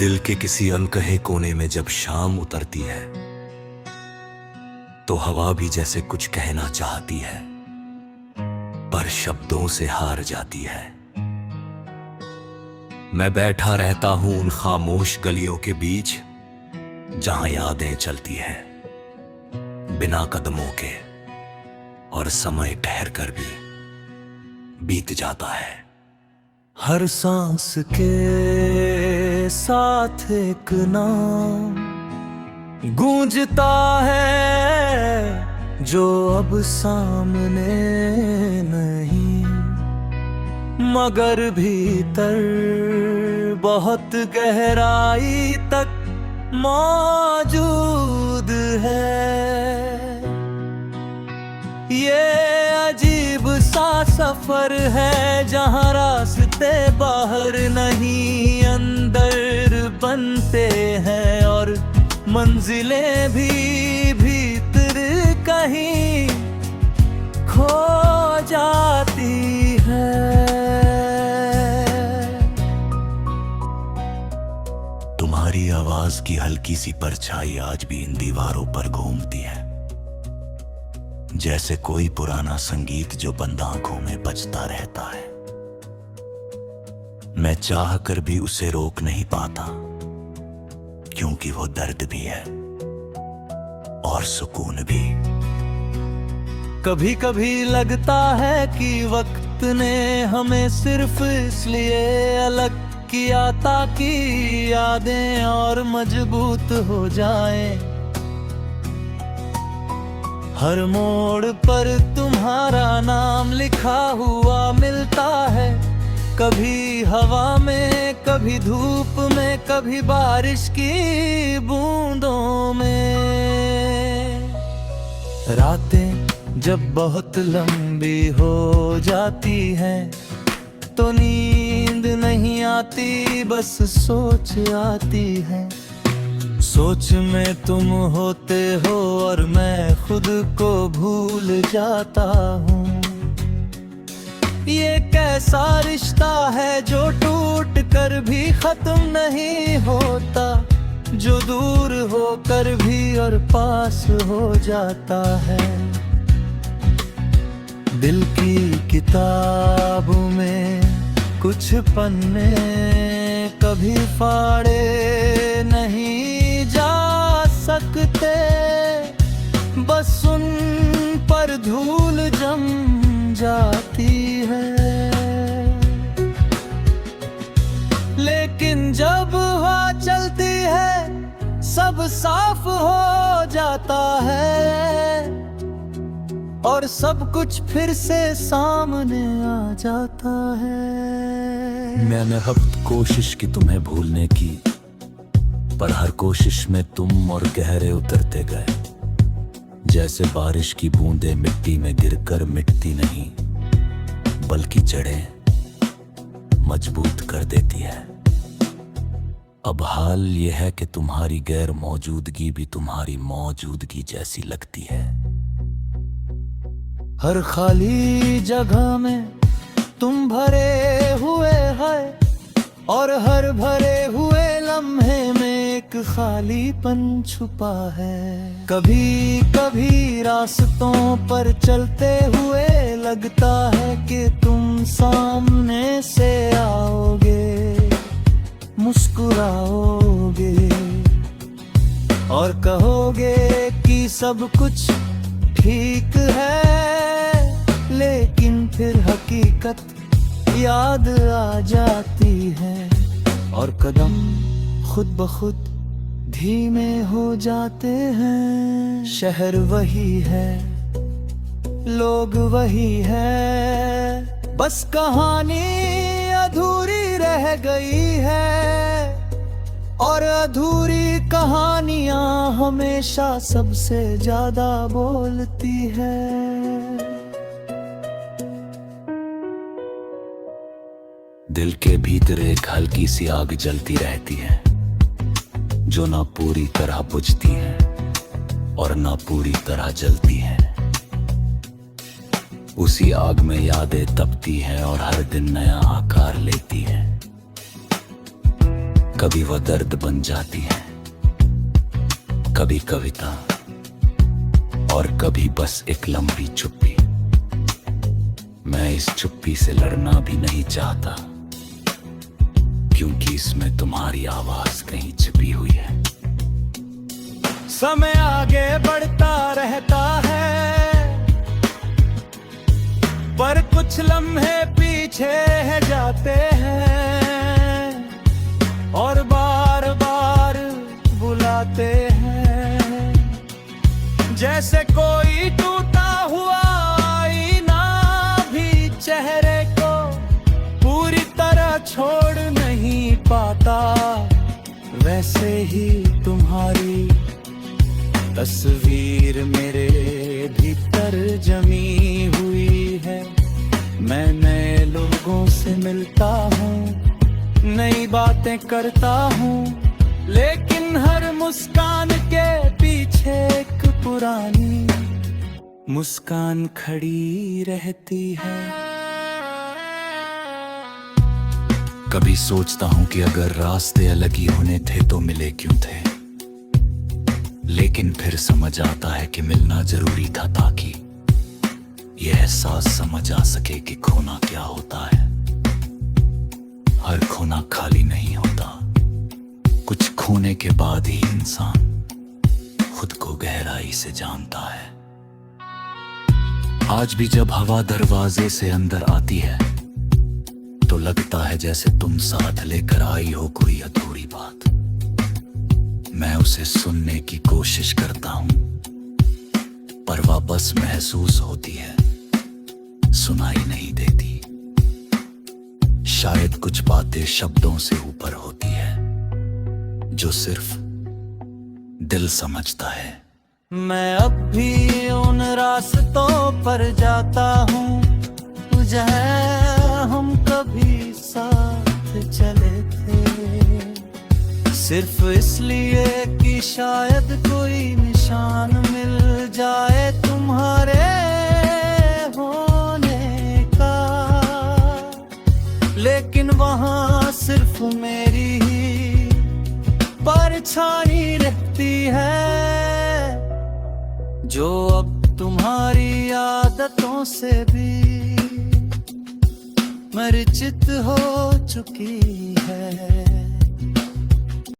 दिल के किसी अनकहे कोने में जब शाम उतरती है तो हवा भी जैसे कुछ कहना चाहती है पर शब्दों से हार जाती है। मैं बैठा रहता हूं उन खामोश गलियों के बीच जहां यादें चलती हैं बिना कदमों के, और समय ठहर कर भी बीत जाता है। हर सांस के साथ एक नाम गूंजता है जो अब सामने नहीं, मगर भीतर बहुत गहराई तक मौजूद है। ये अजीब सा सफर है जहां रास्ते बाहर नहीं अंदर बनते हैं, और मंजिलें भी भीतर कहीं खो जाती है। तुम्हारी आवाज की हल्की सी परछाई आज भी इन दीवारों पर घूमती है, जैसे कोई पुराना संगीत जो बंद आंखों में बजता रहता है। मैं चाह कर भी उसे रोक नहीं पाता, क्योंकि वो दर्द भी है और सुकून भी। कभी कभी लगता है कि वक्त ने हमें सिर्फ इसलिए अलग किया ताकि यादें और मजबूत हो जाएं। हर मोड़ पर तुम्हारा नाम लिखा हुआ मिलता है, कभी हवा में, कभी धूप में, कभी बारिश की बूंदों में। रातें जब बहुत लंबी हो जाती हैं तो नींद नहीं आती, बस सोच आती है। सोच में तुम होते हो और मैं खुद को भूल जाता हूँ। ये कैसा रिश्ता है जो टूट कर भी खत्म नहीं होता, जो दूर होकर भी और पास हो जाता है। दिल की किताब में कुछ पन्ने कभी फाड़े नहीं जा सकते, बस उन पर धूल जम जाती है। लेकिन जब हवा चलती है सब साफ हो जाता है, और सब कुछ फिर से सामने आ जाता है। मैंने हफ्त कोशिश की तुम्हें भूलने की, पर हर कोशिश में तुम और गहरे उतरते गए, जैसे बारिश की बूंदें मिट्टी में गिरकर मिटती नहीं बल्कि जड़ें मजबूत कर देती है। अब हाल यह है कि तुम्हारी गैर मौजूदगी भी तुम्हारी मौजूदगी जैसी लगती है। हर खाली जगह में तुम भरे हुए है, और हर भरे हुए लम्हे में एक खालीपन छुपा है। कभी कभी रास्तों पर चलते हुए लगता है कि तुम सामने से आओगे, मुस्कुराओगे और कहोगे कि सब कुछ ठीक है। लेकिन फिर हकीकत याद आ जाती है और कदम खुद ब खुद धीमे हो जाते हैं। शहर वही है, लोग वही है, बस कहानी अधूरी रह गई है, और अधूरी कहानियां हमेशा सबसे ज्यादा बोलती है। दिल के भीतर एक हल्की सी आग जलती रहती है, जो ना पूरी तरह बुझती है और ना पूरी तरह जलती है। उसी आग में यादें तपती हैं और हर दिन नया आकार लेती हैं। कभी वो दर्द बन जाती है, कभी कविता, और कभी बस एक लंबी चुप्पी। मैं इस चुप्पी से लड़ना भी नहीं चाहता, क्योंकि इसमें तुम्हारी आवाज कहीं छिपी हुई है। समय आगे बढ़ता रहता है, पर कुछ लम्हे पीछे है जाते हैं, और बार बार बुलाते हैं। जैसे कोई टूटा हुआ आईना भी चेहरे को पूरी तरह छोड़ नहीं पाता, वैसे ही तुम्हारी तस्वीर मेरे भीतर जमी हुई है। मैं नए लोगों से मिलता हूँ, नई बातें करता हूँ, लेकिन हर मुस्कान के पीछे एक पुरानी मुस्कान खड़ी रहती है। कभी सोचता हूं कि अगर रास्ते अलग ही होने थे तो मिले क्यों थे, लेकिन फिर समझ आता है कि मिलना जरूरी था, ताकि यह एहसास समझ आ सके कि खोना क्या होता है। हर खोना खाली नहीं होता, कुछ खोने के बाद ही इंसान खुद को गहराई से जानता है। आज भी जब हवा दरवाजे से अंदर आती है तो लगता है जैसे तुम साथ लेकर आई हो कोई अधूरी बात। मैं उसे सुनने की कोशिश करता हूं, पर वह बस महसूस होती है, सुनाई नहीं देती। शायद कुछ बातें शब्दों से ऊपर होती है, जो सिर्फ दिल समझता है। मैं अब भी उन रास्तों पर जाता हूँ, तुझे हम कभी साथ चले थे, सिर्फ इसलिए कि शायद कोई निशान मिल जाए तुम्हारे होने का। लेकिन वहाँ सिर्फ मेरी ही परछाई रहती है, जो अब तुम्हारी आदतों से भी परिचित हो चुकी है।